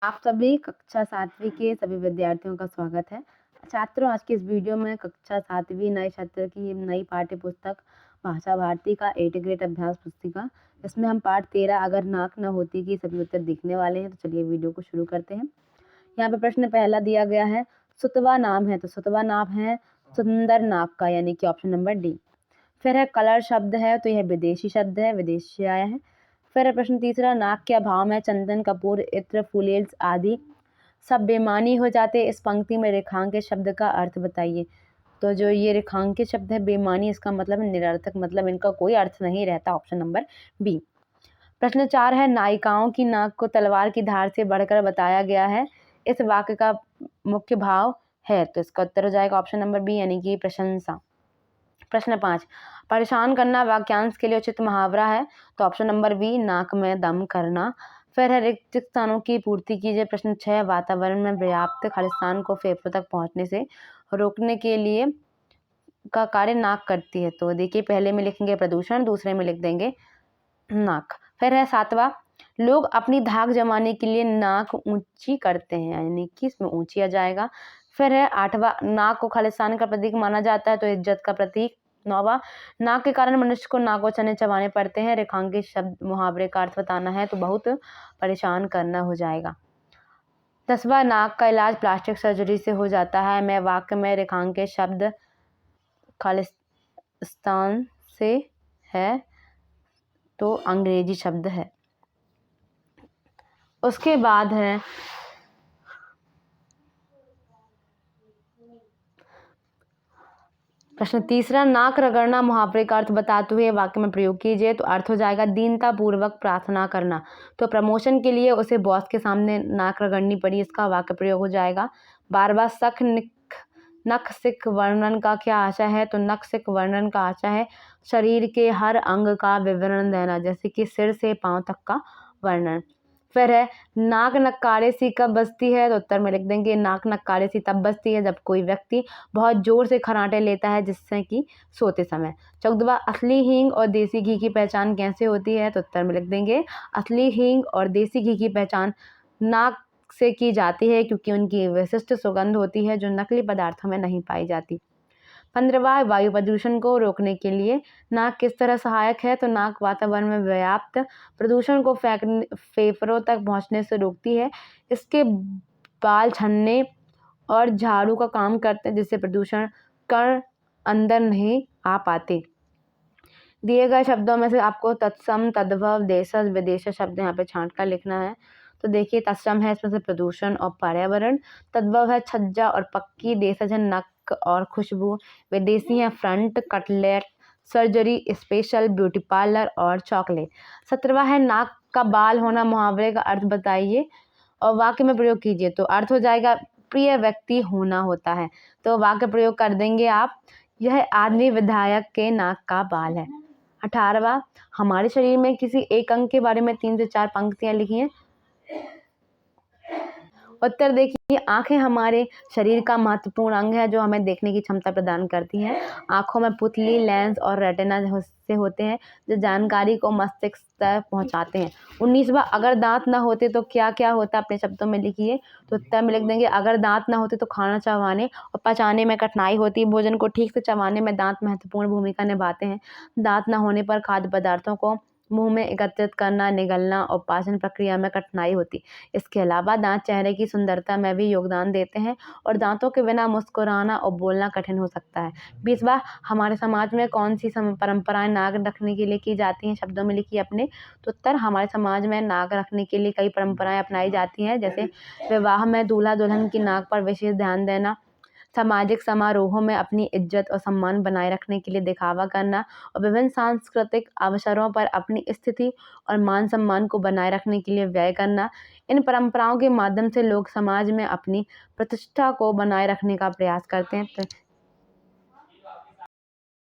आप सभी कक्षा 7वीं के सभी विद्यार्थियों का स्वागत है। छात्रों, आज की इस वीडियो में कक्षा 7वीं नए सत्र की नई पाठ्य पुस्तक भाषा भारती का 8th ग्रेड अभ्यास पुस्तिका, इसमें हम पाठ 13 अगर नाक न होती की सभी उत्तर देखने वाले हैं। तो चलिए वीडियो को शुरू करते हैं। यहाँ पे प्रश्न पहला दिया गया है, सुतवा नाम है, तो सुतवा नाम है सुंदर नाक का, यानी कि ऑप्शन नंबर डी। फिर है कलर शब्द है, तो यह विदेशी शब्द है, विदेश से आया है। फिर है प्रश्न तीसरा, नाक क्या भाव है, चंदन कपूर इत्र फुलेल्स आदि सब बेमानी हो जाते। इस पंक्ति में रेखांकित शब्द का अर्थ बताइए। तो जो ये रेखांकित शब्द है बेमानी, इसका मतलब निरर्थक, मतलब इनका कोई अर्थ नहीं रहता, ऑप्शन नंबर बी। प्रश्न 4 है, नायिकाओं की नाक को तलवार की धार से बढ़कर बताया गया है, इस वाक्य का मुख्य भाव है। तो इसका उत्तर हो जाएगा ऑप्शन नंबर बी, यानी कि प्रशंसा। प्रश्न 5, परेशान करना वाक्यांश के लिए उचित मुहावरा है। तो ऑप्शन नंबर बी, नाक में दम करना। फिर है रिक्त स्थानों की पूर्ति कीजिए। प्रश्न 6, वातावरण में पर्याप्त खालिस्तान को फेफड़ों तक पहुंचने से रोकने के लिए का कार्य नाक करती है। तो देखिए, पहले में लिखेंगे प्रदूषण, दूसरे में लिख देंगे नाक। फिर है 7वां, लोग अपनी धाक जमाने के लिए नाक ऊंची करते हैं, यानी कि इसमें ऊंची आ जाएगा। फिर है 8वां, नाक को खालिस्तान का प्रतीक माना जाता है, तो इज्जत का प्रतीक। 9वां, नाक के कारण मनुष्य को नाकोचने चबाने पड़ते हैं, रेखांकित शब्द मुहावरे का अर्थ बताना है, तो बहुत परेशान करना हो जाएगा। 10वां, नाक का इलाज प्लास्टिक सर्जरी से हो जाता है। मैं वाक्य में रेखांकित शब्द खालिस्तान से है, तो अंग्रेजी शब्द है। उसके बाद है प्रश्न तीसरा, नाक रगड़ना मुहावरे का अर्थ बताते हुए वाक्य में प्रयोग कीजिए। तो अर्थ हो जाएगा दीनता पूर्वक प्रार्थना करना। तो प्रमोशन के लिए उसे बॉस के सामने नाक रगड़नी पड़ी, इसका वाक्य प्रयोग हो जाएगा। 12वां, सख नख सिख वर्णन का क्या आशय है। तो नख सिख वर्णन का आशय है शरीर के हर अंग का विवरण देना, जैसे कि सिर से पांव तक का वर्णन। फिर है, नाक नक्कारे सी कब बजती है। तो उत्तर में लिख देंगे, नाक नक्कारे सी तब बजती है जब कोई व्यक्ति बहुत जोर से खर्राटे लेता है, जिससे कि सोते समय। 14वां, असली हींग और देसी घी की पहचान कैसे होती है। तो उत्तर में लिख देंगे, असली हींग और देसी घी की पहचान नाक से की जाती है, क्योंकि उनकी विशिष्ट सुगंध होती है जो नकली पदार्थों में नहीं पाई जाती। 15वां, वायु प्रदूषण को रोकने के लिए नाक किस तरह सहायक है। तो नाक वातावरण में व्याप्त प्रदूषण को फेफड़ों तक पहुंचने से रोकती है। इसके बाल छन्ने और झाड़ू का काम करते हैं, जिससे प्रदूषण कण अंदर नहीं आ पाते। दिए गए शब्दों में से आपको तत्सम, तद्भव, देशज, विदेशज शब्द यहाँ पे छांट कर लिखना है। तो देखिए, तत्सम है इसमें से प्रदूषण और पर्यावरण, तद्भव है छज्जा और पक्की, देशज है नक और खुशबू, विदेशी है front, cutlet, surgery, special, beauty parlour और चॉकलेट। 17वां है, नाक का बाल होना मुहावरे का अर्थ बताइए और वाक्य में प्रयोग कीजिए। तो अर्थ हो जाएगा प्रिय व्यक्ति होना होता है। तो वाक्य प्रयोग कर देंगे आप, यह आदमी विधायक के नाक का बाल है। 18वां, हमारे शरीर में किसी एक अंग के बारे में 3 से 4 पंक्तियां लिखी हैं। उत्तर देखिए, आंखें हमारे शरीर का महत्वपूर्ण अंग है जो हमें देखने की क्षमता प्रदान करती हैं। आंखों में पुतली, लेंस और रेटिना से होते हैं जो जानकारी को मस्तिष्क तक पहुंचाते हैं। 19वां, अगर दांत ना होते तो क्या क्या होता, अपने शब्दों में लिखिए। तो उत्तर में लिख देंगे, अगर दांत ना होते तो खाना चबाने और पचाने में कठिनाई होती। भोजन को ठीक से चबाने में दांत महत्वपूर्ण भूमिका निभाते हैं। दांत न होने पर खाद्य पदार्थों को मुंह में एकत्रित करना, निगलना और पाचन प्रक्रिया में कठिनाई होती। इसके अलावा दांत चेहरे की सुंदरता में भी योगदान देते हैं और दांतों के बिना मुस्कुराना और बोलना कठिन हो सकता है। 20वां, हमारे समाज में कौन सी परंपराएं नाक रखने के लिए की जाती हैं, शब्दों में लिखिए अपने। तो उत्तर, हमारे समाज में नाक रखने के लिए कई परंपराएं अपनाई जाती हैं, जैसे विवाह में दूल्हा दुल्हन की नाक पर विशेष ध्यान देना, सामाजिक समारोहों में अपनी इज्जत और सम्मान बनाए रखने के लिए दिखावा करना और विभिन्न सांस्कृतिक अवसरों पर अपनी स्थिति और मान सम्मान को बनाए रखने के लिए व्यय करना। इन परंपराओं के माध्यम से लोग समाज में अपनी प्रतिष्ठा को बनाए रखने का प्रयास करते हैं। तो